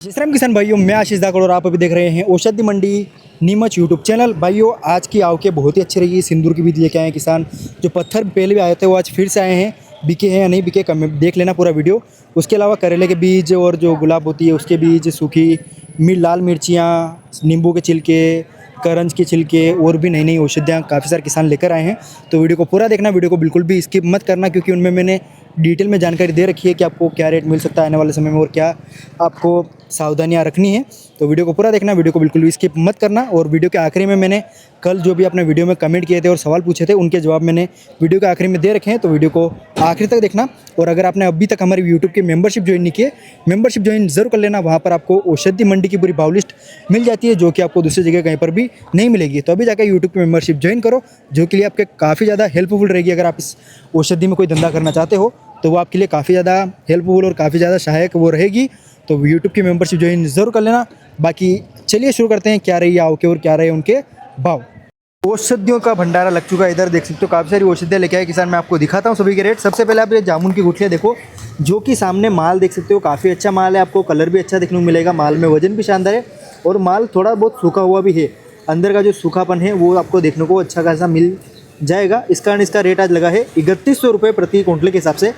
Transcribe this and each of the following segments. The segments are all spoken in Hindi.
जय श्री राम किसान भाइयों, मैं आशीष धाकड़ और आप अभी देख रहे हैं औषधि मंडी नीमच यूट्यूब चैनल। भाइयों, आज की आवकें बहुत ही अच्छी रही। सिंदूर के बीज लेके आए हैं किसान। जो पत्थर पहले भी आए थे वो आज फिर से आए हैं। बिके हैं या नहीं बिके कम देख लेना पूरा वीडियो। उसके अलावा करेले के बीज और जो गुलाब होती है उसके बीज, सूखी लाल मिर्चियाँ, नींबू के छिलके, करंज के छिलके और भी नई नई औषधियाँ काफ़ी सारे किसान लेकर आए हैं। तो वीडियो को पूरा देखना, वीडियो को बिल्कुल भी स्किप मत करना, क्योंकि उनमें मैंने डिटेल में जानकारी दे रखी है कि आपको क्या रेट मिल सकता है आने वाले समय में और क्या आपको सावधानियां रखनी है। तो वीडियो को पूरा देखना, वीडियो को बिल्कुल भी स्किप मत करना। और वीडियो के आखिरी में मैंने कल जो भी अपने वीडियो में कमेंट किए थे और सवाल पूछे थे उनके जवाब मैंने वीडियो के आखिरी में दे रखे हैं। तो वीडियो को आखिरी तक देखना। और अगर आपने अभी तक हमारी यूट्यूब की मेंबरशिप ज्वाइन नहीं की है, मेंबरशिप ज्वाइन जरूर कर लेना। वहाँ पर आपको औषधि मंडी की पूरी भाव लिस्ट मिल जाती है, जो कि आपको दूसरी जगह कहीं पर भी नहीं मिलेगी। तो अभी जाकर यूट्यूब की मेंबरशिप ज्वाइन करो, जो कि लिए आपके काफ़ी ज़्यादा हेल्पफुल रहेगी। अगर आप इस औषधि में कोई धंधा करना चाहते हो तो वो आपके लिए काफ़ी ज़्यादा हेल्पफुल और काफ़ी ज़्यादा सहायक वो रहेगी। तो यूट्यूब की मेंबरशिप ज्वाइन ज़रूर कर लेना। बाकी चलिए शुरू करते हैं, क्या रही आवके और क्या रहे उनके भाव। औषधियों का भंडारा लग चुका है। इधर देख सकते हो काफ़ी सारी औषधियाँ लेके आए किसान। मैं आपको दिखाता हूँ सभी के रेट। सबसे पहले आप ये जामुन की गुठलियाँ देखो, जो कि सामने माल देख सकते हो, काफ़ी अच्छा माल है। आपको कलर भी अच्छा देखने को मिलेगा, माल में वजन भी शानदार है और माल थोड़ा बहुत सूखा हुआ भी है। अंदर का जो सूखापन है वो आपको देखने को अच्छा खासा मिल जाएगा। इस कारण इसका रेट आज लगा है 3100 रुपये प्रति क्विंटल के हिसाब से,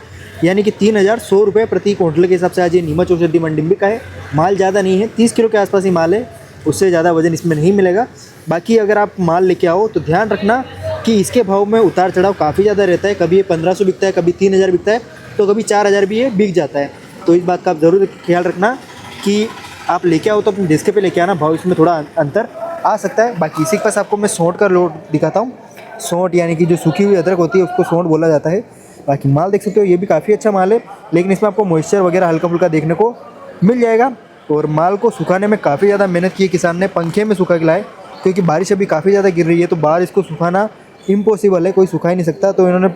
यानी कि 3100 रुपये प्रति क्विंटल के हिसाब से आज ये नीमच औषधि मंडी में का है। माल ज़्यादा नहीं है, 30 किलो के आसपास ही माल है, उससे ज़्यादा वजन इसमें नहीं मिलेगा। बाकी अगर आप माल लेके आओ तो ध्यान रखना कि इसके भाव में उतार चढ़ाव काफ़ी ज़्यादा रहता है। कभी ये 1500 बिकता है, कभी 3000 बिकता है, तो कभी 4000 भी ये बिक जाता है। तो इस बात का आप ज़रूर ख्याल रखना कि आप लेके आओ तो अपने डेस्क पे लेके आना, भाव इसमें थोड़ा अंतर आ सकता है। बाकी इसी के पास आपको मैं सौंठ का लोड दिखाता हूँ। सौंठ यानी कि जो सूखी हुई अदरक होती है उसको सौंठ बोला जाता है। बाकी माल देख सकते हो, ये भी काफ़ी अच्छा माल है, लेकिन इसमें आपको मॉइस्चर वगैरह हल्का फुल्का देखने को मिल जाएगा। और माल को सुखाने में काफ़ी ज़्यादा मेहनत की है किसान ने, पंखे में सुखा के लाए, क्योंकि बारिश अभी काफ़ी ज़्यादा गिर रही है। तो बाहर इसको सुखाना इम्पॉसिबल है, कोई सुखा ही नहीं सकता। तो इन्होंने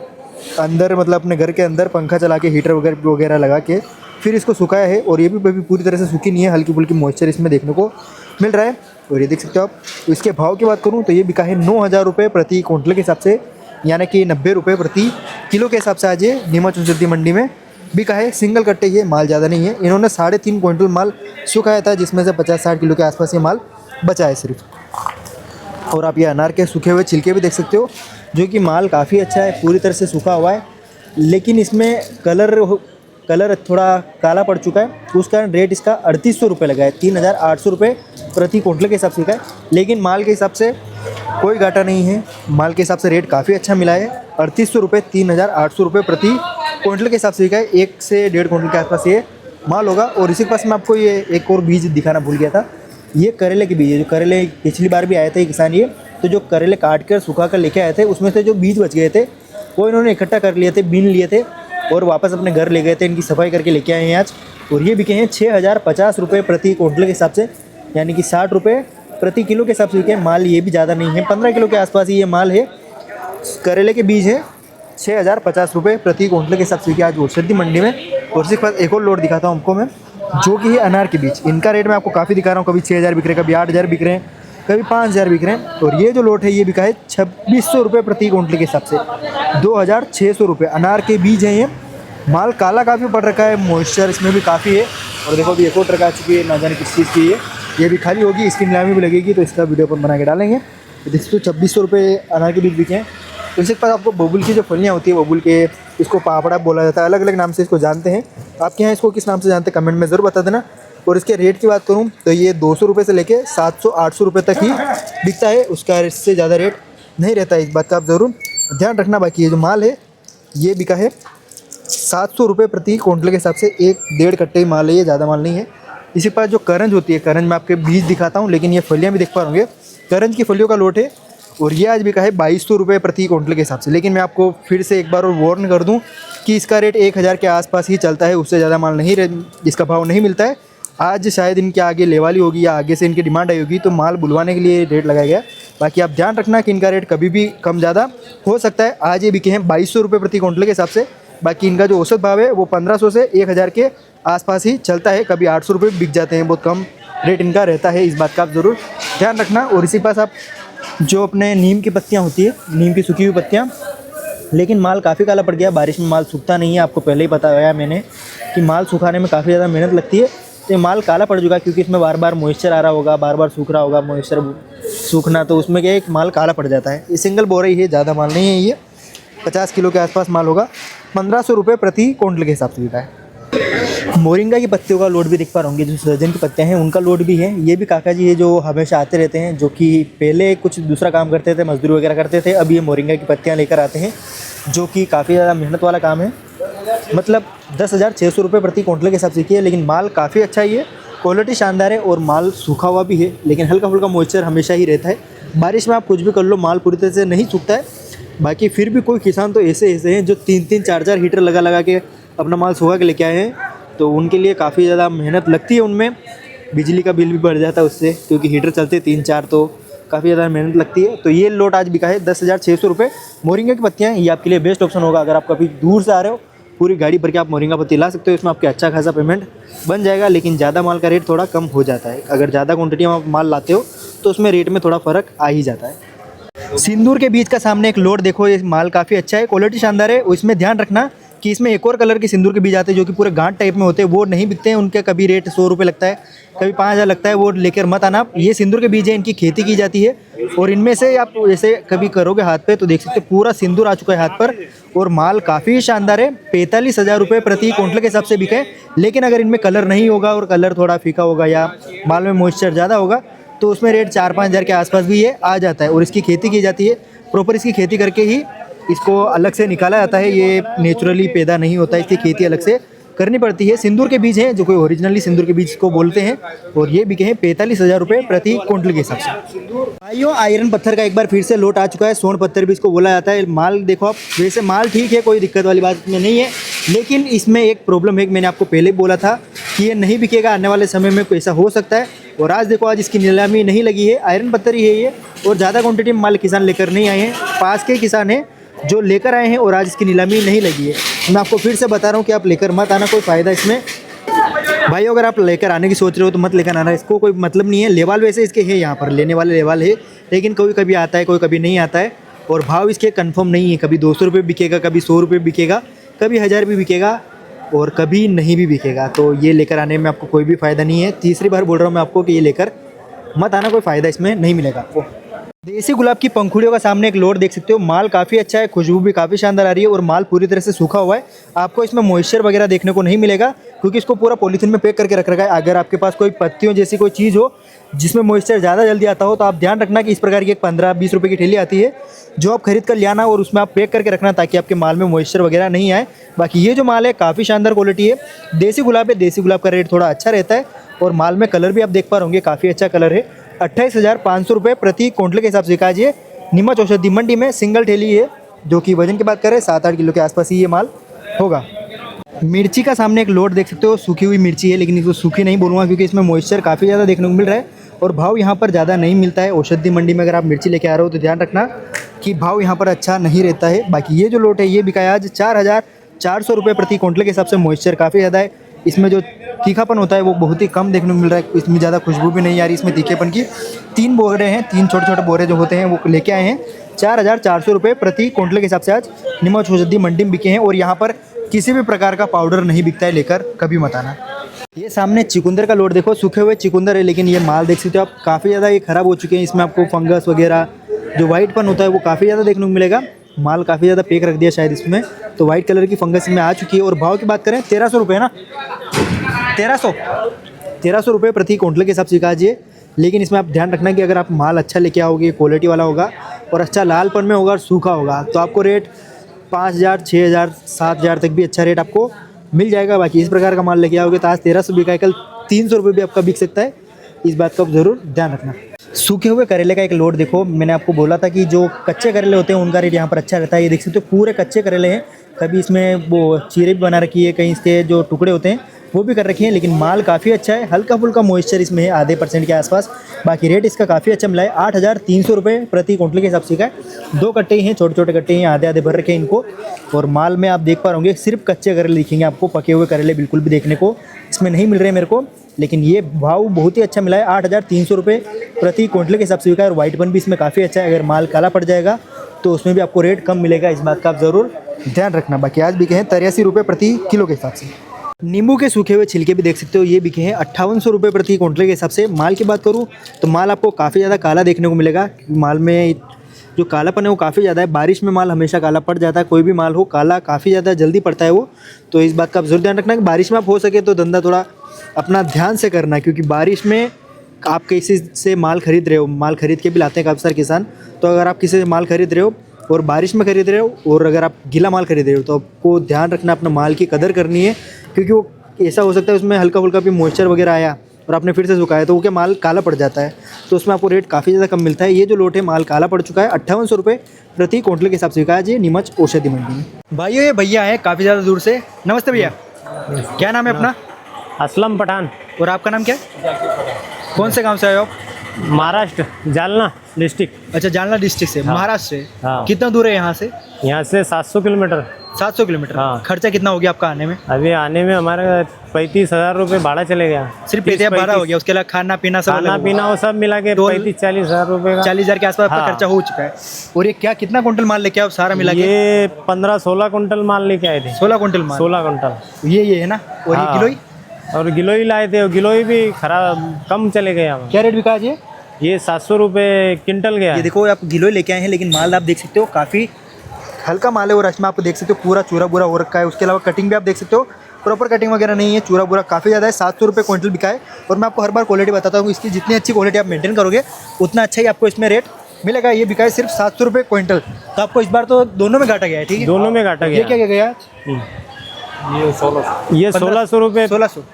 अंदर मतलब अपने घर के अंदर पंखा चला के हीटर वगैरह लगा के फिर इसको सुखाया है। और ये भी पूरी तरह से सूखी नहीं है, हल्की फुल्की मॉइस्चर इसमें देखने को मिल रहा है। और ये देख सकते हो आप। तो इसके भाव की बात करूँ तो ये बिका है 9000 रुपये प्रति क्विंटल के हिसाब से, यानी कि 90 रुपये प्रति किलो के हिसाब से आज ये नीमच औषधि मंडी में बिका है। सिंगल कट्टे, ये माल ज़्यादा नहीं है। इन्होंने 3.5 क्विंटल माल सुखाया था, जिसमें से 50-60 किलो के आसपास ये माल बचा है सिर्फ। और आप ये अनार के सूखे हुए छिलके भी देख सकते हो, जो कि माल काफ़ी अच्छा है, पूरी तरह से सूखा हुआ है, लेकिन इसमें कलर थोड़ा काला पड़ चुका है। उस कारण रेट इसका 3800 रुपये लगा है। 3800 रुपये प्रति क्विंटल के हिसाब से बिका है, लेकिन माल के हिसाब से कोई घाटा नहीं है। माल के हिसाब से रेट काफ़ी अच्छा मिला है। 3800 रुपये, 3800 रुपये प्रति क्विंटल के हिसाब से बिका है। 1 से 1.5 क्विंटल के आसपास ये माल होगा। और इसी के पास मैं आपको ये एक और बीज दिखाना भूल गया था। ये करेले के बीज है, जो करेले पिछली बार भी आए थे किसान ये, तो जो करेले काट कर सुखा कर लेके आए थे, उसमें से जो बीज बच गए थे वो इन्होंने इकट्ठा कर लिए थे, बीन लिए थे और वापस अपने घर ले गए थे। इनकी सफाई करके लेके आए हैं आज। और ये बिके हैं 6050 रुपये प्रति क्विंटल के हिसाब से, यानी कि 60 रुपये प्रति किलो के हिसाब से बिके। माल ये भी ज़्यादा नहीं है, 15 किलो के आसपास ही ये माल है। करेले के बीज है 6050 रुपये प्रति क्विंटल के हिसाब से बिके आज औषधि मंडी में। और इसके पास एक और लोड दिखाता हूँ आपको मैं, जो कि है अनार के बीज। इनका रेट मैं आपको काफ़ी दिखा रहा हूँ, कभी 6000 बिक रहे हैं, कभी 8000 बिक रहे हैं, कभी 5000 बिक रहे हैं। और ये जो लोट है ये बिका है 2600 रुपये प्रति क्विंटल के हिसाब से, 2600 रुपये। अनार के बीज हैं ये। माल काला काफ़ी पड़ रखा है, मॉइस्चर इसमें भी काफ़ी है। और देखो अभी एक और ट्रक आ चुकी है, ना जाने किस चीज़ की है। ये भी खाली होगी, इसकी नीलामी भी लगेगी, तो इसका वीडियो पर बना के डालेंगे। तो 2600 रुपये अनार के बीज बिके हैं। तो इसके पास आपको बबुल की जो फलियाँ होती है, बबुल के, इसको पापड़ा बोला जाता है, अलग अलग नाम से इसको जानते हैं। आपके यहाँ इसको किस नाम से जानते हैं कमेंट में ज़रूर बता देना। और इसके रेट की बात करूँ तो ये 200 रुपये से लेके 700-800 रुपये तक ही बिकता है, उसका इससे ज़्यादा रेट नहीं रहता है। इस बात का आप ज़रूर ध्यान रखना। बाकी ये जो माल है ये बिका है 700 रुपये प्रति क्विंटल के हिसाब से, 1-1.5 कट्टे माल है ये, ज़्यादा माल नहीं है। इसी पास जो करंज होती है, करंज मैं आपके बीज दिखाता हूँ, लेकिन ये फलियाँ भी देख पा होंगे, करंज की फलियों का लोट है। और ये आज बिका है 2200 रुपये प्रति क्विंटल के हिसाब से। लेकिन मैं आपको फिर से एक बार और वार्न कर दूं कि इसका रेट 1000 के आसपास ही चलता है, उससे ज़्यादा माल नहीं, इसका भाव नहीं मिलता है। आज शायद इनके आगे लेवाली होगी या आगे से इनकी डिमांड आई होगी, तो माल बुलवाने के लिए रेट लगाया गया। बाकी आप ध्यान रखना कि इनका रेट कभी भी कम ज़्यादा हो सकता है। आज ये बिके हैं 2200 रुपये प्रति क्विंटल के हिसाब से। बाकी इनका जो औसत भाव है वो 1500 से 1000 के आसपास ही चलता है, कभी 800 रुपये बिक जाते हैं, बहुत कम रेट इनका रहता है। इस बात का आप ज़रूर ध्यान रखना। और इसी पास आप जो अपने नीम की पत्तियाँ होती है, नीम की सूखी हुई पत्तियाँ, लेकिन माल काफ़ी काला पड़ गया। बारिश में माल सूखता नहीं है, आपको पहले ही बताया मैंने कि माल सुखाने में काफ़ी ज़्यादा मेहनत लगती है। तो ये माल काला पड़ चुका है क्योंकि इसमें बार बार मॉइस्चर आ रहा होगा, बार बार सूख रहा होगा, मॉइस्चर सूखना, तो उसमें क्या एक माल काला पड़ जाता है। ये सिंगल बोरा ही है, ज़्यादा माल नहीं है, ये 50 किलो के आसपास माल होगा। 1500 रुपये प्रति क्विंटल के हिसाब से बिका है। मोरिंगा की पत्तियों का लोड भी देख पा रहे होंगे, जो सहजन की पत्तियां हैं उनका लोड भी है। ये भी काका जी है जो हमेशा आते रहते हैं, जो कि पहले कुछ दूसरा काम करते थे, मजदूरी वगैरह करते थे, अब ये मोरिंगा की पत्तियां लेकर आते हैं, जो कि काफ़ी ज़्यादा मेहनत वाला काम है। मतलब 10,600 रुपये प्रति क्विंटल के हिसाब से किया है, लेकिन माल काफ़ी अच्छा ही है, क्वालिटी शानदार है और माल सूखा हुआ भी है, लेकिन हल्का फुल्का मॉइस्चर हमेशा ही रहता है। बारिश में आप कुछ भी कर लो, माल पूरी तरह से नहीं सूखता है। बाकी फिर भी कोई किसान तो ऐसे हैं जो 3-3 4-4 हीटर लगा के अपना माल सूखा के लेके आए हैं, तो उनके लिए काफ़ी ज़्यादा मेहनत लगती है उनमें। बिजली का बिल भी बढ़ जाता है उससे, क्योंकि हीटर चलते 3-4, तो काफ़ी ज़्यादा मेहनत लगती है। तो ये लोट आज बिका है 10,600 रुपये। मोरिंगा की पत्तियाँ ये आपके लिए बेस्ट ऑप्शन होगा। अगर आप कभी दूर से आ रहे हो, पूरी गाड़ी भर के आप मोरिंगा पत्ती ला सकते हो, इसमें आपके अच्छा खासा पेमेंट बन जाएगा। लेकिन ज़्यादा माल का रेट थोड़ा कम हो जाता है। अगर ज़्यादा क्वान्टिटी में आप माल लाते हो तो उसमें रेट में थोड़ा फ़र्क आ ही जाता है। सिंदूर के बीच का सामने एक लोट देखो, ये माल काफ़ी अच्छा है, क्वालिटी शानदार है। इसमें ध्यान रखना कि इसमें एक और कलर के सिंदूर के बीज आते हैं जो कि पूरे गांठ टाइप में होते हैं, वो नहीं बिकते हैं। उनका कभी रेट 100 रुपये लगता है, कभी 5,000 लगता है, वो लेकर मत आना। ये सिंदूर के बीज है, इनकी खेती की जाती है और इनमें से आप जैसे कभी करोगे हाथ पे तो देख सकते हो पूरा सिंदूर आ चुका है हाथ पर, और माल काफ़ी शानदार है। 45,000 रुपये प्रति क्विंटल के हिसाब से बिके। लेकिन अगर इनमें कलर नहीं होगा और कलर थोड़ा फीका होगा या माल में मॉइस्चर ज़्यादा होगा तो उसमें रेट 4-5 हज़ार के आसपास भी ये आ जाता है। और इसकी खेती की जाती है, प्रॉपर इसकी खेती करके ही इसको अलग से निकाला जाता है। ये नेचुरली पैदा नहीं होता है, इसकी खेती अलग से करनी पड़ती है। सिंदूर के बीज हैं जो कोई ओरिजिनली सिंदूर के बीज को बोलते हैं, और ये बिके हैं 45,000 रुपये प्रति क्विंटल के हिसाब से। भाइयों, आयरन पत्थर का एक बार फिर से लोट आ चुका है। सोन पत्थर भी इसको बोला जाता है। माल देखो आप, वैसे माल ठीक है, कोई दिक्कत वाली बात में नहीं है, लेकिन इसमें एक प्रॉब्लम है। मैंने आपको पहले बोला था कि ये नहीं बिकेगा, आने वाले समय में कोई ऐसा हो सकता है। और आज देखो, आज इसकी नीलामी नहीं लगी है। आयरन पत्थर ही है ये, और ज़्यादा क्वान्टिटी में माल किसान लेकर नहीं आए हैं। पास के किसान हैं जो लेकर आए हैं और आज इसकी नीलामी नहीं लगी है। मैं आपको फिर से बता रहा हूँ कि आप लेकर मत आना, कोई फ़ायदा इसमें भाई। अगर आप लेकर आने की सोच रहे हो तो मत लेकर आना, इसको कोई मतलब नहीं है। लेवल वैसे इसके है, यहाँ पर लेने वाले लेवल है, लेकिन कोई कभी आता है, कोई कभी नहीं आता है। और भाव इसके कंफर्म नहीं है, कभी 200 रुपये बिकेगा, कभी 100 रुपये बिकेगा, कभी 1000 भी बिकेगा और कभी नहीं भी बिकेगा। तो ये लेकर आने में आपको कोई भी फ़ायदा नहीं है। तीसरी बार बोल रहा हूँ मैं आपको कि ये लेकर मत आना, कोई फ़ायदा इसमें नहीं मिलेगा आपको। देसी गुलाब की पंखुड़ियों का सामने एक लोड देख सकते हो, माल काफ़ी अच्छा है, खुशबू भी काफ़ी शानदार आ रही है और माल पूरी तरह से सूखा हुआ है। आपको इसमें मॉइस्चर वगैरह देखने को नहीं मिलेगा क्योंकि इसको पूरा पॉलीथीन में पैक करके रख रखा है। अगर आपके पास कोई पत्तियों जैसी कोई चीज़ हो जिसमें मॉइस्चर ज़्यादा जल्दी आता हो तो आप ध्यान रखना कि इस प्रकार की एक 15-20 रुपये की ठेली आती है, जो आप खरीद कर ले आना और उसमें आप पैक करके रखना ताकि आपके माल में मॉइस्चर वगैरह नहीं आए। बाकी ये जो माल है काफ़ी शानदार क्वालिटी है, देसी गुलाब है। देसी गुलाब का रेट थोड़ा अच्छा रहता है और माल में कलर भी आप देख पा रहे होंगे, काफ़ी अच्छा कलर है। 28,500 रुपये प्रति क्विंटल के हिसाब से बिका है। नीमच औषधि मंडी में सिंगल ठेली है, जो कि वजन की बात करें 7-8 किलो के आसपास ही ये माल होगा। मिर्ची का सामने एक लोड देख सकते हो, सूखी हुई मिर्ची है, लेकिन इसको सूखी नहीं बोलूँगा क्योंकि इसमें मॉइस्चर काफ़ी ज़्यादा देखने को मिल रहा है और भाव यहाँ पर ज़्यादा नहीं मिलता है। औषधि मंडी में अगर आप मिर्ची लेके आ रहे हो तो ध्यान रखना कि भाव यहाँ पर अच्छा नहीं रहता है। बाकी ये जो लोट है ये बिका आज 4,400 रुपये प्रति क्विंटल के हिसाब से। मॉइस्चर काफ़ी ज़्यादा है, इसमें जो तीखापन होता है वो बहुत ही कम देखने को मिल रहा है। इसमें ज़्यादा खुशबू भी नहीं आ रही इसमें तीखेपन की। 3 बोरे हैं, 3 छोटे-छोटे बोरे जो होते हैं वो लेके आए हैं। 4,400 रुपये प्रति क्विंटल के हिसाब से आज नीमच औषधि मंडी में बिके हैं। और यहाँ पर किसी भी प्रकार का पाउडर नहीं बिकता है, लेकर कभी मत आना। ये सामने चिकुंदर का लोड देखो, सूखे हुए चिकुंदर है, लेकिन ये माल देख सकते हो आप, काफ़ी ज़्यादा ये ख़राब हो चुके हैं। इसमें आपको फंगस वगैरह जो वाइटपन होता है वो काफ़ी ज़्यादा देखने को मिलेगा। माल काफ़ी ज़्यादा पैक रख दिया शायद इसमें, तो वाइट कलर की फंगस इसमें आ चुकी है। और भाव की बात करें 1,300 रुपये ना, 1,300 रुपये प्रति क्विंटल के हिसाब से बिका। लेकिन इसमें आप ध्यान रखना कि अगर आप माल अच्छा लेके आओगे, क्वालिटी वाला होगा और अच्छा लालपन में होगा और सूखा होगा, तो आपको रेट 5,000, 6,000, 7,000 तक भी अच्छा रेट आपको मिल जाएगा। बाकी इस प्रकार का माल लेके आओगे तो आज 1,300 बिका है, कल 300 रुपये भी आपका बिक सकता है। इस बात का आप ज़रूर ध्यान रखना। सूखे हुए करेले का एक लोड देखो, मैंने आपको बोला था कि जो कच्चे करेले होते हैं उनका रेट यहाँ पर अच्छा रहता है। ये देख सकते हो पूरे कच्चे करेले हैं, कभी इसमें वो चीरे भी बना रखी है, कहीं इसके जो टुकड़े होते हैं वो भी कर रखे हैं। लेकिन माल काफ़ी अच्छा है, हल्का फुल्का मॉइस्चर इसमें है, आधे % के आसपास। बाकी रेट इसका काफ़ी अच्छा मिला है, 8,300 रुपये प्रति क्विंटल के हिसाब से का। 2 कट्टे ही हैं, छोटे छोटे कट्टे हैं, आधे भर रखे हैं इनको। और माल में आप देख पा रहे सिर्फ कच्चे करेले दिखेंगे आपको, पके हुए करेले बिल्कुल भी देखने को इसमें नहीं मिल रहे मेरे को। लेकिन ये भाव बहुत ही अच्छा मिला है, 8,300 रुपये प्रति क्विंटल के हिसाब से बिका है। और वाइटपन भी इसमें काफ़ी अच्छा है, अगर माल काला पड़ जाएगा तो उसमें भी आपको रेट कम मिलेगा, इस बात का आप ज़रूर ध्यान रखना। बाकी आज बिके हैं 83 रुपये प्रति किलो के हिसाब से। नींबू के सूखे हुए छिलके भी देख सकते हो, ये बिके हैं 5800 रुपये प्रति क्विंटल के हिसाब से। माल की बात करूँ तो माल आपको काफ़ी ज़्यादा काला देखने को मिलेगा। माल में जो कालापन है वो काफ़ी ज़्यादा है। बारिश में माल हमेशा काला पड़ जाता है, कोई भी माल हो काला काफ़ी ज़्यादा जल्दी पड़ता है वो। तो इस बात का आप जरूर ध्यान रखना कि बारिश में आप हो सके तो धंधा थोड़ा अपना ध्यान से करना, क्योंकि बारिश में आप किसी से माल खरीद रहे हो, माल खरीद के भी लाते हैं काफ़ी सारे किसान। तो अगर आप किसी से माल खरीद रहे हो और बारिश में खरीद रहे हो और अगर आप गीला माल खरीद रहे हो तो आपको ध्यान रखना, अपना माल की कदर करनी है, क्योंकि वो ऐसा हो सकता है उसमें हल्का फुल्का भी मॉइस्चर वगैरह आया और आपने फिर से सुखाया तो वो क्या माल काला पड़ जाता है। तो उसमें आपको रेट काफ़ी ज़्यादा कम मिलता है। ये जो लोट है माल काला पड़ चुका है, 5800 रुपये प्रति क्विंटल के हिसाब से बिका है जी नीमच औषधि मंडी में। भाइयों ये भैया है काफ़ी ज़्यादा दूर से। नमस्ते भैया, क्या नाम है अपना? असलम पठान। और आपका नाम क्या है? कौन से गाँव से आए हो आप? महाराष्ट्र, जालना डिस्ट्रिक्ट। अच्छा, जालना डिस्ट्रिक्ट से, महाराष्ट्र से। हाँ। कितना दूर है यहाँ से? यहाँ से 700 किलोमीटर। 700 किलोमीटर। हाँ। खर्चा कितना हो गया आपका आने में? अभी आने में हमारा 35,000 रुपये भाड़ा चले गया। सिर्फ पेटिया भाड़ा हो गया, उसके अलावा खाना पीना सब खाना पीना वो सब मिला के 35-40,000 रुपये का। 40,000 के आसपास आपका हाँ। खर्चा हो चुका है। और ये क्या कितना कुंटल माल लेके आओ सारा मिला के? ये 15-16 कुंटल माल लेके आए थे। 16 कुंटल माल। 16 कुंटल ये है ना। और ये हाँ। गिलोई और गिलोई लाए थे, गिलोई भी खराब कम चले गए हमें। क्या रेट बिका आज ये 700 रुपये क्विंटल गया। ये देखो आप गिलोई लेके आए हैं, लेकिन माल आप देख सकते हो काफ़ी हल्का माल है। और इसमें आप देख सकते हो पूरा चूरा बुरा हो रखा है। उसके अलावा कटिंग भी आप देख सकते हो, प्रॉपर कटिंग वगैरह नहीं है, चूरा बुरा काफ़ी ज़्यादा है। 700 रुपये क्विंटल बिका है। और मैं आपको हर बार क्वालिटी बताता हूँ, इसकी जितनी अच्छी क्वालिटी आप मेंटेन करोगे उतना अच्छा ही आपको इसमें रेट मिलेगा। ये बिका है सिर्फ 700 रुपये क्विंटल। तो आपको इस बार तो दोनों में घाटा गया है। ठीक है, दोनों में घाटा ये गया। क्या गया? ये 1600 रुपये 1600।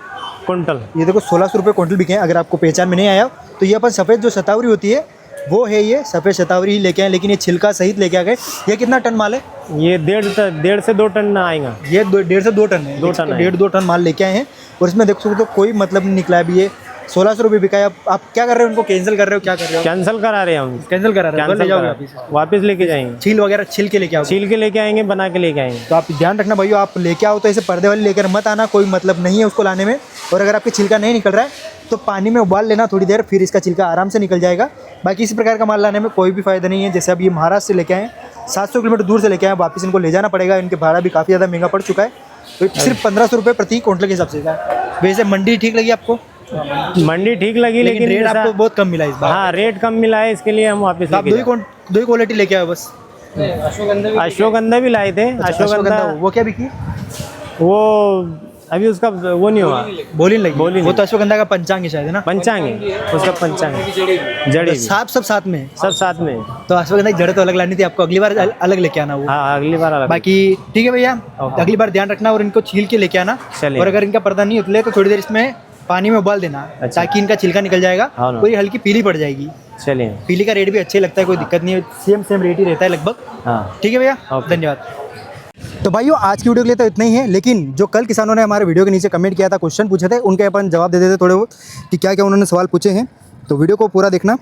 कुंटल। ये देखो 1600 रुपये क्विंटल बिके हैं। अगर आपको पहचान में नहीं आया तो ये अपन सफ़ेद जो शतावरी होती है वो है, ये सफ़ेद शतावरी ही लेके आए, लेकिन ये छिलका सहित लेके आ गए। ये कितना टन माल है? ये 1.5 से 2 टन आएगा। ये 1.5 से 2 टन है। 2 टन है। 1.5-2 टन माल लेके आए हैं। और इसमें देख सकते हो कोई मतलब नहीं निकला है अभी। ये 1600 रुपये बिका है। आप क्या कर रहे हो? उनको कैंसिल कर रहे हो? क्या कर रहे हो? कैंसिल करा रहे हैं हम। कैंसिल करा रहे हो? ले जाओगे वापस? वापस लेके जाएंगे। छील वगैरह छील के लेके आओ? छील के लेके आएंगे, बना के लेके आएंगे। तो आप ध्यान रखना भाइयों, आप लेके आओ तो ऐसे पर्दे वाली लेकर मत आना, कोई मतलब नहीं है उसको लाने में। और अगर आपके छिलका नहीं निकल रहा है तो पानी में उबाल लेना थोड़ी देर, फिर इसका छिलका आराम से निकल जाएगा। बाकी इसी प्रकार का माल लाने में कोई भी फ़ायदा नहीं है। जैसे अब ये महाराष्ट्र से लेके आए, 700 किलोमीटर दूर से लेके आए, वापस इनको ले जाना पड़ेगा। इनके भाड़ा भी काफ़ी ज़्यादा महंगा पड़ चुका है। तो सिर्फ 1500 रुपये प्रति क्विंटल के हिसाब से है। वैसे मंडी ठीक लगी आपको? मंडी ठीक लगी, लेकिन रेट जैसा- आपको बहुत कम मिला इस बार। हाँ, रेट कम मिला है, इसके लिए हम वापस तो आप लेके दो ही क्वालिटी लेके आए बस? अश्वगंधा भी लाए थे। अश्वगंधा वो क्या बिकी? वो अभी उसका वो नहीं हुआ। बोलिन वो तो अश्वगंधा का पंचांग है शायद, है ना? पंचांग है उसका, पंचांग जड़ी भी। सब साथ में। सब साथ में। तो अश्वगंधा की जड़ तो अलग लानी थी आपको, अगली बार अलग लेके आना वो। हाँ, अगली बार अलग। बाकी ठीक है भैया, अगली बार ध्यान रखना और इनको छील के लेके आना। चलिए। और अगर इनका पर्दा नहीं उतले तो थोड़ी देर इसमें पानी में उबाल देना, अच्छा। ताकि इनका छिलका निकल जाएगा। हाँ ना। और ये हल्की पीली पड़ जाएगी। चलिए। पीली का रेट भी अच्छे लगता है, कोई दिक्कत नहीं है। सेम रेट ही रहता है लगभग। हाँ, ठीक है भैया, ओके। धन्यवाद। तो भाइयों आज की वीडियो के लिए तो इतना ही है, लेकिन जो कल किसानों ने हमारे वीडियो के नीचे कमेंट किया था, क्वेश्चन पूछे थे, उनके अपन जवाब दे देते थोड़े बहुत कि क्या क्या उन्होंने सवाल पूछे हैं। तो वीडियो को पूरा देखना,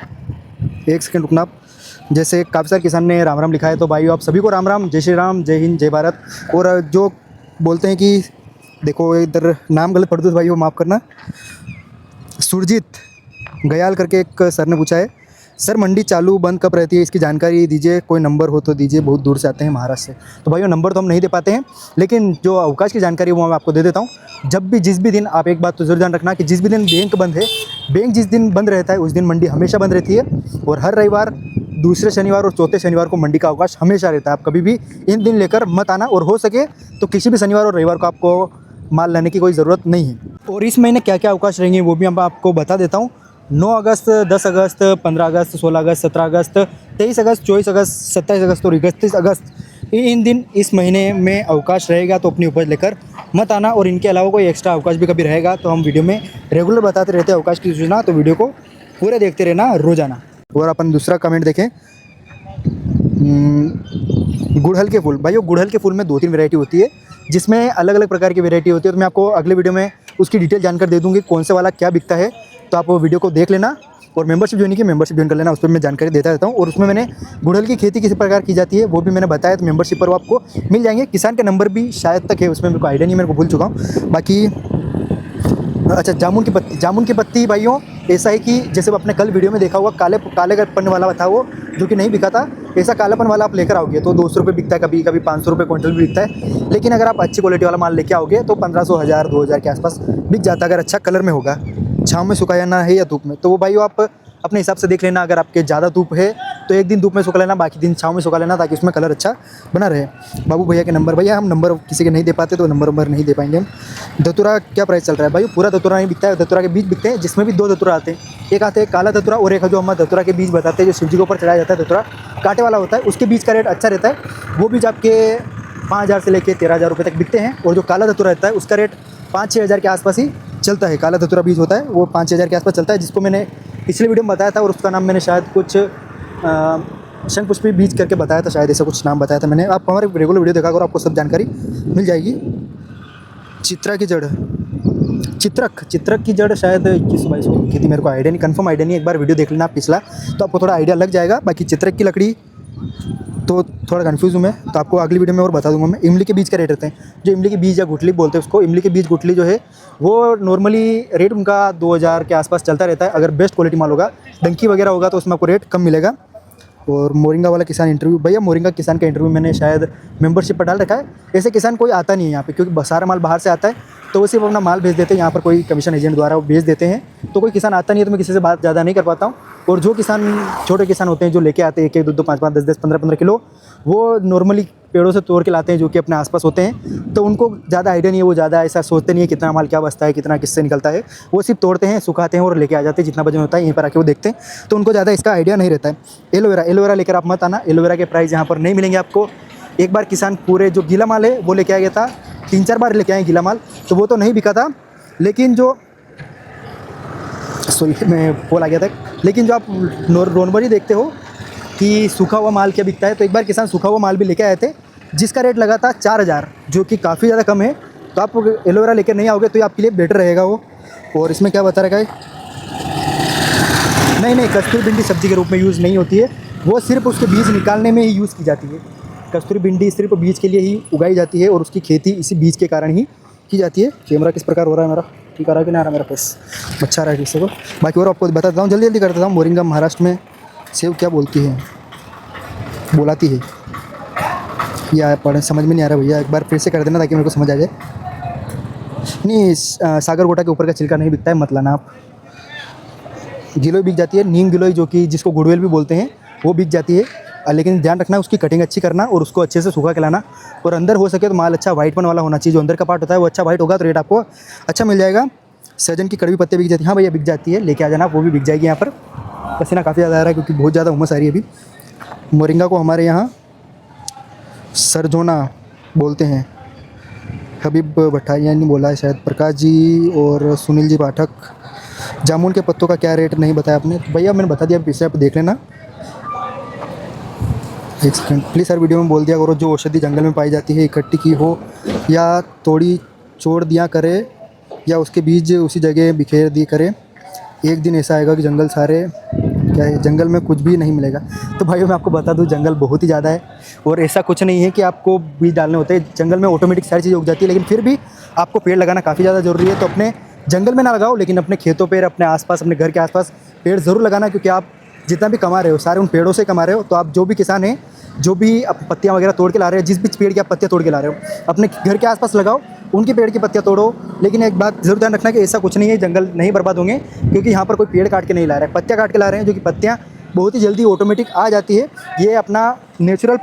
1 सेकंड रुकना आप। जैसे काफ़ी सारे किसान ने राम राम लिखा है, तो भाइयों आप सभी को राम राम, जय श्री राम, जय हिंद, जय भारत। और जो बोलते हैं कि देखो इधर नाम गलत पढ़ दो भाइयों, माफ़ करना। सुरजीत गयाल करके एक सर ने पूछा है, सर मंडी चालू बंद कब रहती है, इसकी जानकारी दीजिए, कोई नंबर हो तो दीजिए, बहुत दूर से आते हैं महाराष्ट्र से। तो भाइयों नंबर तो हम नहीं दे पाते हैं, लेकिन जो अवकाश की जानकारी वो मैं आपको दे देता हूँ। जब भी जिस भी दिन, आप एक बात तो जरूर ध्यान रखना कि जिस भी दिन बैंक बंद है, बैंक जिस दिन बंद रहता है उस दिन मंडी हमेशा बंद रहती है। और हर रविवार, दूसरे शनिवार और चौथे शनिवार को मंडी का अवकाश हमेशा रहता है। आप कभी भी इन दिन लेकर मत आना, और हो सके तो किसी भी शनिवार और रविवार को आपको माल लाने की कोई ज़रूरत नहीं है। और इस महीने क्या क्या अवकाश रहेंगे वो भी मैं आपको बता देता हूँ। 9 अगस्त, 10 अगस्त, 15 अगस्त, 16 अगस्त, 17 अगस्त, 23 अगस्त, 24 अगस्त, 27 अगस्त और 31 अगस्त, इन दिन इस महीने में अवकाश रहेगा। तो अपनी उपज लेकर मत आना। और इनके अलावा कोई एक्स्ट्रा अवकाश भी कभी रहेगा तो हम वीडियो में रेगुलर बताते रहते हैं अवकाश की सूचना, तो वीडियो को पूरे देखते रहना रोजाना। और अपन दूसरा कमेंट देखें, गुड़हल के फूल। भाइयों गुड़हल के फूल में 2-3 वैरायटी होती है, जिसमें अलग अलग प्रकार की वैरायटी होती है। तो मैं आपको अगले वीडियो में उसकी डिटेल जानकर दे दूँगी कौन से वाला क्या बिकता है। तो आप वो वीडियो को देख लेना और मेंबरशिप ज्वाइन की मेंबरशिप ज्वाइन कर लेना, उस पर मैं जानकारी देता रहता हूँ। और उसमें मैंने गुड़हल की खेती किस प्रकार की जाती है वो भी मैंने बताया, तो मेंबरशिप पर वो आपको मिल जाएंगे। किसान के नंबर भी शायद तक है उसमें, मेरे को आइडिया नहीं, मेरे को भूल चुका हूँ। बाकी अच्छा, जामुन की पत्ती भाइयों ऐसा है कि जैसे आपने कल वीडियो में देखा होगा, काले काले पन्ने वाला था वो, जो कि नहीं बिका था। ऐसा कालापन वाला आप लेकर आओगे तो 200 रुपये बिकता है, कभी कभी 500 रुपये क्विंटल भी बिकता है। लेकिन अगर आप अच्छी क्वालिटी वाला माल लेके आओगे तो 1500, 1000, 2000 के आसपास बिक जाता है, अगर अच्छा कलर में होगा, छाँव में सुखाया ना है या धूप में। तो वो भाई आप अपने हिसाब से देख लेना, अगर आपके ज़्यादा धूप है तो एक दिन धूप में सुखा लेना, बाकी दिन छाँव में सुखा लेना, ताकि उसमें कलर अच्छा बना रहे। बाबू भैया के नंबर, भैया हम नंबर किसी के नहीं दे पाते तो नंबर नहीं दे पाएंगे हम। धतूरा क्या प्राइस चल रहा है भाई? पूरा धतूरा नहीं बिकता है, धतूरा के बीज बिकते हैं, जिसमें भी 2 धतूरा आते हैं। एक आते हैं काला धतूरा और एक है जो हम धतूरा के बीज बताते हैं, जो शिव जी के ऊपर चढ़ाया जाता है, धतूरा कांटे वाला होता है, उसके बीज का रेट अच्छा रहता है। वो बीज आपके 5000 से लेकर 13000 रुपये तक बिकते हैं। और जो काला धतूरा रहता है उसका रेट 5-6 हज़ार के आसपास ही चलता है। काला धतूरा बीज होता है वो 5-6 हज़ार के आसपास चलता है, जिसको मैंने पिछले वीडियो में बताया था, और उसका नाम मैंने शायद कुछ शंखपुष्पी बीज करके बताया था, शायद ऐसा कुछ नाम बताया था मैंने। आप हमारे रेगुलर वीडियो देखा करो, आपको सब जानकारी मिल जाएगी। चित्रा की जड़, चित्रक की जड़ शायद 21-22 की थी, मेरे को आइडिया नहीं, कंफर्म आइडिया नहीं। एक बार वीडियो देख लेना आप पिछला, तो आपको थोड़ा आइडिया लग जाएगा। बाकी चित्रक की लकड़ी तो थोड़ा कन्फ्यूज़ हूँ मैं, तो आपको अगली वीडियो में और बता दूंगा मैं। इमली के बीज का रेट रहते हैं, जो इमली के बीज या गुठली बोलते हैं उसको, इमली के बीज गुठली जो है वो नॉर्मली रेट उनका 2000 के आसपास चलता रहता है। अगर बेस्ट क्वालिटी माल होगा, डंकी वगैरह होगा, तो उसमें आपको रेट कम मिलेगा। और मोरिंगा वाला किसान इंटरव्यू, भैया मोरिंगा किसान का इंटरव्यू मैंने शायद मेंबरशिप पर डाल रखा है। ऐसे किसान कोई आता नहीं है यहाँ पे, क्योंकि सारा माल बाहर से आता है, तो वो सिर्फ अपना माल भेज देते हैं यहाँ पर, कोई कमीशन एजेंट द्वारा वो भेज देते हैं। तो कोई किसान आता नहीं है, तो मैं किसी से बात ज़्यादा नहीं कर पाता हूँ। और जो किसान छोटे किसान होते हैं, जो लेके आते हैं 1-1, 2-2, 5-5, 10-10, 15-15 किलो, वो नॉर्मली पेड़ों से तोड़ के लाते हैं, जो कि अपने आसपास होते हैं। तो उनको ज़्यादा आइडिया नहीं है, वो ज़्यादा ऐसा सोचते नहीं है कितना माल क्या बचता है, कितना किससे निकलता है। वो सिर्फ तोड़ते हैं, सुखाते हैं और लेके आ जाते हैं, जितना वजन होता है यहीं पर आके वो देखते हैं, तो उनको ज़्यादा इसका आइडिया नहीं रहता है। एलोवेरा लेकर आप मत आना, एलोवेरा के प्राइस यहाँ पर नहीं मिलेंगे आपको। एक बार किसान पूरे जो गीला माल है वो लेके आ गया था, 3-4 बार लेके आए गीला माल, तो वो तो नहीं बिका था। लेकिन जो मैं बोल आ गया था, लेकिन जो आप नॉर्मली देखते हो कि सूखा हुआ माल क्या बिकता है, तो एक बार किसान सूखा हुआ माल भी लेके आए थे, जिसका रेट लगा था 4000, जो कि काफ़ी ज़्यादा कम है। तो आप एलोवेरा लेकर नहीं आओगे तो ये आपके लिए बेटर रहेगा वो। और इसमें क्या बता रखा है? नहीं, कस्तूरी भिंडी सब्जी के रूप में यूज़ नहीं होती है, वो सिर्फ उसके बीज निकालने में ही यूज़ की जाती है। कस्तूरी भिंडी सिर्फ बीज के लिए ही उगाई जाती है, और उसकी खेती इसी बीज के कारण ही की जाती है। कैमरा किस प्रकार हो रहा है मेरा? ठीक आ रहा है कि नहीं आ रहा मेरा फेस? अच्छा आ रहा है किसी को? बाकी और आपको बताता हूँ, जल्दी कर देता हूँ। मोरिंगा महाराष्ट्र में सेव क्या बोलती है, बोलाती है, या पढ़े समझ में नहीं आ रहा भैया, एक बार फिर से कर देना ताकि मेरे को समझ आ जाए। नहीं, सागर गोटा के ऊपर का छिलका नहीं बिकता है, मत लाना आप। गिलोय बिक जाती है, नीम गिलोय, जो कि जिसको गुड़वेल भी बोलते हैं, वो बिक जाती है। लेकिन ध्यान रखना, उसकी कटिंग अच्छी करना और उसको अच्छे से सूखा के लाना। और अंदर हो सके तो माल अच्छा वाइटपन वाला होना चाहिए, जो अंदर का पार्ट होता है वो अच्छा वाइट होगा तो रेट आपको अच्छा मिल जाएगा। सहजन की कड़वी पत्ते बिक जाती है, हाँ भैया बिक जाती है, लेके आ जाना, वो भी बिक जाएगी। यहाँ पर पसीना काफ़ी ज़्यादा आ रहा है क्योंकि बहुत ज़्यादा उमस आ रही है अभी। मोरिंगा को हमारे यहाँ सरजोना बोलते हैं। हबीब भट्टारिया ने बोला है शायद, प्रकाश जी और सुनील जी पाठक। जामुन के पत्तों का क्या रेट नहीं बताया आपने? तो भैया मैंने बता दिया, पीछे आप देख लेना। एक सेकंड प्लीज़ सर, वीडियो में बोल दिया करो, जो औषधि जंगल में पाई जाती है, इकट्ठी की हो या तोड़ी छोड़ दिया करे, या उसके बीज उसी जगह बिखेर दिए करे। एक दिन ऐसा आएगा कि जंगल सारे क्या है, जंगल में कुछ भी नहीं मिलेगा। तो भाइयों मैं आपको बता दूं, जंगल बहुत ही ज़्यादा है, और ऐसा कुछ नहीं है कि आपको बीज डालने होते हैं। जंगल में ऑटोमेटिक सारी चीज़ें उग जाती है, लेकिन फिर भी आपको पेड़ लगाना काफ़ी ज़्यादा ज़रूरी है। तो अपने जंगल में ना लगाओ, लेकिन अपने खेतों पर, अपने आसपास, अपने घर के आसपास पेड़ ज़रूर लगाना, क्योंकि आप जितना भी कमा रहे हो सारे उन पेड़ों से कमा रहे हो। तो आप जो भी किसान हैं, जो भी आप पत्तियाँ वगैरह तोड़ के ला रहे हो, जिस भी पेड़ की आप पत्तियाँ तोड़ के ला रहे हो, अपने घर के आसपास लगाओ, उनके पेड़ की पत्तियाँ तोड़ो। लेकिन एक बात ज़रूर ध्यान रखना कि ऐसा कुछ नहीं है, जंगल नहीं बर्बाद होंगे, क्योंकि यहाँ पर कोई पेड़ काट के नहीं ला रहा है, पत्तियाँ काट के ला रहे हैं, जो कि पत्तियाँ बहुत ही जल्दी ऑटोमेटिक आ जाती है। ये अपना नेचुरल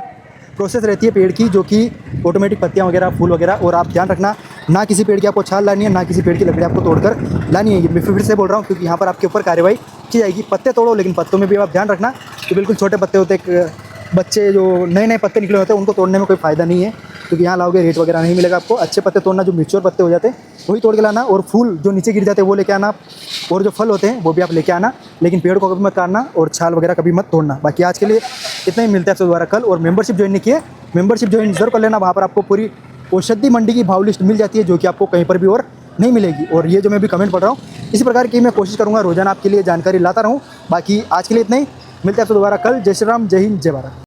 प्रोसेस रहती है पेड़ की, जो कि ऑटोमेटिक पत्तियाँ वगैरह, फूल वगैरह। और आप ध्यान रखना, ना किसी पेड़ की आपको छाल लानी है, ना किसी पेड़ की लकड़ी आपको तोड़कर लानी है। मैं फिर से बोल रहा हूँ, क्योंकि यहाँ पर आपके ऊपर कार्रवाई की जाएगी। पत्ते तोड़ो, लेकिन पत्तों में भी आप ध्यान रखना कि बिल्कुल छोटे पत्ते होते हैं, बच्चे जो नए पत्ते निकले होते हैं, उनको तोड़ने में कोई फ़ायदा नहीं है, क्योंकि यहाँ लाओगे रेट वगैरह नहीं मिलेगा आपको। अच्छे पत्ते तोड़ना, जो मैच्योर पत्ते हो जाते हैं वही तोड़ के लाना, और फूल जो नीचे गिर जाते हैं वो लेके आना, और जो फल होते हैं वो भी आप लेके आना। लेकिन पेड़ को कभी मत काटना और छाल वगैरह कभी मत तोड़ना। बाकी आज के लिए इतना ही, मिलता है आपसे दोबारा कल। और मेंबरशिप ज्वाइन नहीं किए, मेंबरशिप ज्वाइन जरूर कर लेना, वहाँ पर आपको पूरी औषधि मंडी की भाव लिस्ट मिल जाती है, जो कि आपको कहीं पर भी और नहीं मिलेगी। और ये जो मैं भी कमेंट पढ़ रहा हूँ, इसी प्रकार की मैं कोशिश करूँगा रोजाना आपके लिए जानकारी लाता रहूँ। बाकी आज के लिए इतना ही, मिलता है आपसे दोबारा कल। जय श्री राम, जय हिंद, जय भारत।